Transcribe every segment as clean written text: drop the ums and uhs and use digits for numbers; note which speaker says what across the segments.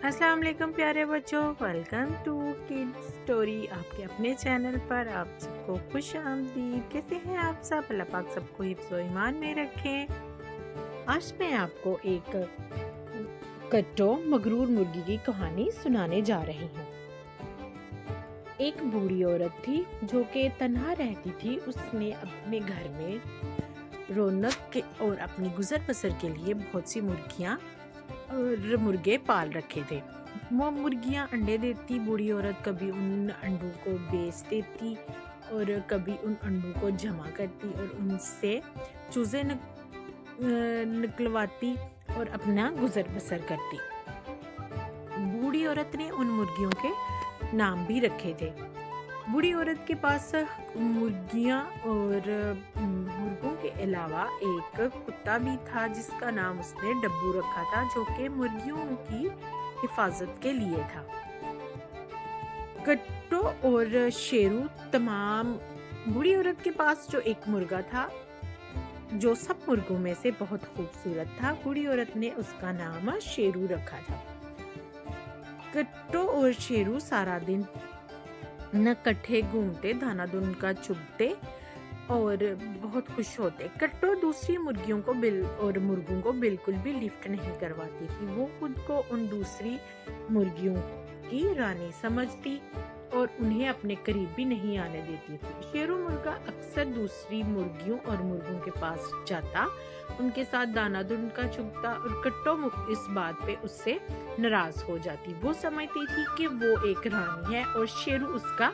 Speaker 1: अस्सलाम वालेकुम प्यारे बच्चों, वेलकम टू किड्स स्टोरी। आपके अपने चैनल पर आप सबको खुश आमदीद। कैसे हैं आप सब? अल्लाह पाक सबको हिफ्ज़ व ईमान में रखें। आज मैं आपको एक कट्टो मगरूर मुर्गी की कहानी सुनाने जा रही हूँ। एक बूढ़ी औरत थी जो कि तन्हा रहती थी। उसने अपने घर में रौनक के और अपनी गुजर बसर के लिए बहुत सी मुर्गियाँ और मुर्गे पाल रखे थे। वो मुर्गियाँ अंडे देती। बूढ़ी औरत कभी उन अंडों को बेच देती और कभी उन अंडों को जमा करती और उनसे चूजे निकलवाती और अपना गुजर बसर करती। बूढ़ी औरत ने उन मुर्गियों के नाम भी रखे थे। बूढ़ी औरत के पास मुर्गियाँ और मुर्गों के अलावा एक कुत्ता भी था जिसका नाम उसने डब्बू रखा था, जो कि मुर्गियों की हिफाजत के लिए था। कट्टो और शेरू तमाम बूढ़ी औरत के पास जो एक मुर्गा था जो सब मुर्गों में से बहुत खूबसूरत था। बूढ़ी औरत ने उसका नाम शेरू रखा था। कट्टो और शेरू सारा दिन न कट्ठे घूमते, दाना उनका चुगते और बहुत खुश होते। कट्टो दूसरी मुर्गियों को और मुर्गों को बिल्कुल भी लिफ्ट नहीं करवाती थी। वो खुद को उन दूसरी मुर्गियों की रानी समझती और उन्हें अपने करीब भी नहीं आने देती थी। शेरू मुर्गा अक्सर दूसरी मुर्गियों और मुर्गों के पास जाता, उनके साथ दाना उनका चुगता और कट्टो इस बात पे उससे नाराज हो जाती। वो समझती थी कि वो एक रानी है और शेरू उसका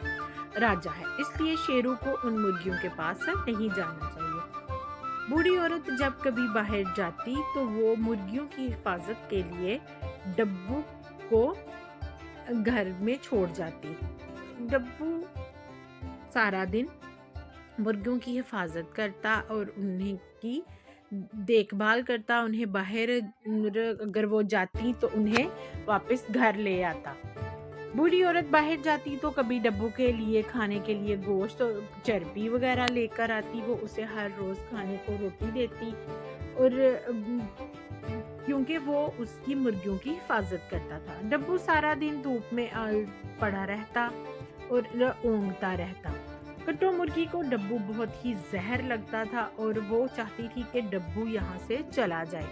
Speaker 1: राजा है, इसलिए शेरू को उन मुर्गियों के पास नहीं जाना चाहिए। बूढ़ी औरत जब कभी बाहर जाती तो वो मुर्गियों की हिफाजत के लिए डब्बू को घर में छोड़ जाती। डब्बू सारा दिन मुर्गियों की हिफाजत करता और उन्हें की देखभाल करता। उन्हें बाहर अगर वो जाती तो उन्हें वापस घर ले आता। बूढ़ी औरत बाहर जाती तो कभी डब्बू के लिए खाने के लिए गोश्त और चर्बी वगैरह लेकर आती। वो उसे हर रोज खाने को रोटी देती और क्योंकि वो उसकी मुर्गियों की हिफाजत करता था। डब्बू सारा दिन धूप में पड़ा रहता और ऊँघता रहता। कट्टो मुर्गी को डब्बू बहुत ही जहर लगता था और वो चाहती थी कि डब्बू यहाँ से चला जाए।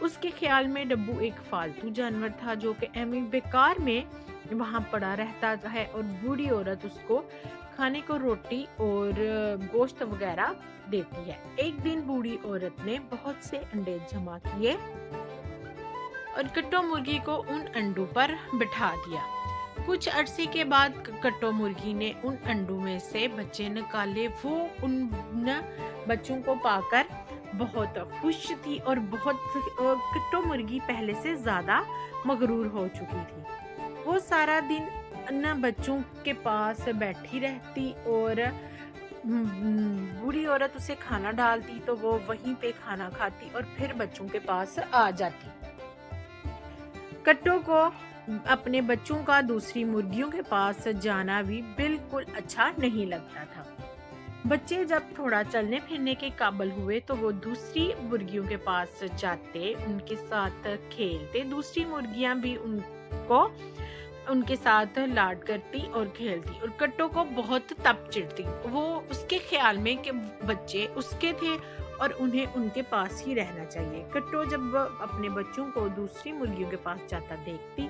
Speaker 1: उसके ख्याल में डब्बू एक फालतू जानवर था जो कि एमी बेकार में वहाँ पड़ा रहता है और बूढ़ी औरत उसको खाने को रोटी और गोश्त वगैरह देती है। एक दिन बूढ़ी औरत ने बहुत से अंडे जमा किए और कट्टो मुर्गी को उन अंडों पर बिठा दिया। कुछ अरसे के बाद कट्टो मुर्गी ने उन अंडों में से बच्चे निकाले। वो उन बच्चों को पाकर बहुत खुश थी और कट्टो मुर्गी पहले से ज्यादा मगरूर हो चुकी थी। वो सारा दिन न बच्चों के पास बैठी रहती और बूढ़ी औरत उसे खाना डालती तो वो वहीं पे खाना खाती और फिर बच्चों के पास आ जाती। कट्टो को अपने बच्चों का दूसरी मुर्गियों के पास जाना भी बिल्कुल अच्छा नहीं लगता था। बच्चे जब थोड़ा चलने फिरने के काबिल हुए तो वो दूसरी मुर्गियों के पास जाते, उनके साथ खेलते। दूसरी मुर्गियां भी उनके साथ लाड करती और खेलती और कट्टो को बहुत तप चिढ़ती। वो उसके ख्याल में कि बच्चे उसके थे और उन्हें उनके पास ही रहना चाहिए। कट्टो जब अपने बच्चों को दूसरी मुर्गियों के पास जाता देखती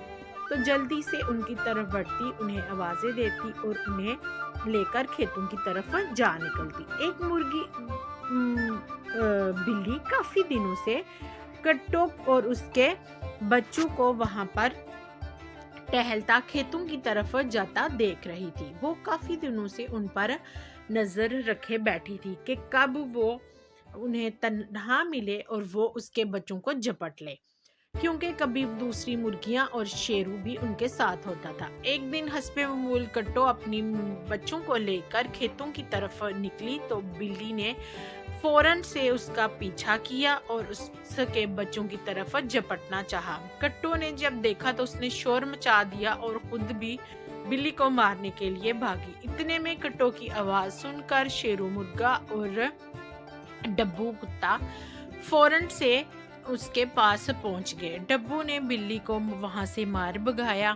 Speaker 1: तो जल्दी से उनकी तरफ बढ़ती, उन्हें आवाजें देती और उन्हें लेकर खेतों की तरफ जा निकलती। एक बिल्ली काफी दिनों से कट्टो और उसके बच्चों को वहां पर टहलता खेतों की तरफ जाता देख रही थी। वो काफी दिनों से उन पर नजर रखे बैठी थी कि कब वो उन्हें तन्हा मिले और वो उसके बच्चों को झपट ले, क्योंकि कभी दूसरी मुर्गियां और शेरू भी उनके साथ होता था। एक दिन हस्बे मामूल कट्टो अपनी बच्चों को लेकर खेतों की तरफ निकली तो बिल्ली ने फौरन से उसका पीछा किया और उसके बच्चों की तरफ झपटना चाहा। कट्टो ने जब देखा तो उसने शोर मचा दिया और खुद भी बिल्ली को मारने के लिए भागी। इतने में कट्टो की आवाज सुनकर शेरू मुर्गा और डब्बू कुत्ता फौरन से اس کے پاس پہنچ گئے۔ ڈبو نے بلی کو وہاں سے مار بھگایا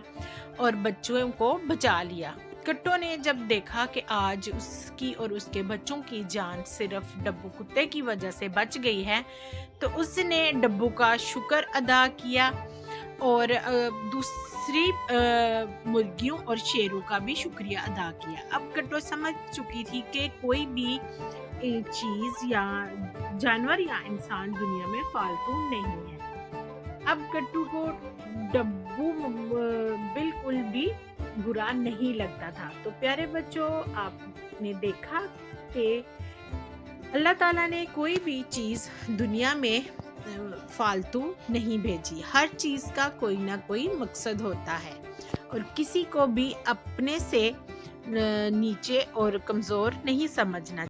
Speaker 1: اور بچوں کو بچا لیا۔ کٹو نے جب دیکھا کہ آج اس کی اور اس کے بچوں کی جان صرف ڈبو کتے کی وجہ سے بچ گئی ہے تو اس نے ڈبو کا شکر ادا کیا اور دوسری مرغیوں اور شیروں کا بھی شکریہ ادا کیا۔ اب کٹو سمجھ چکی تھی کہ کوئی بھی چیز یا جانور یا انسان دنیا میں فالتو نہیں ہے۔ اب کٹو کو ڈبو بالکل بھی برا نہیں لگتا تھا۔ تو پیارے بچوں، آپ نے دیکھا کہ اللہ تعالیٰ نے کوئی بھی چیز دنیا میں فالتو نہیں بھیجی۔ ہر چیز کا کوئی نہ کوئی مقصد ہوتا ہے اور کسی کو بھی اپنے سے نیچے اور کمزور نہیں سمجھنا۔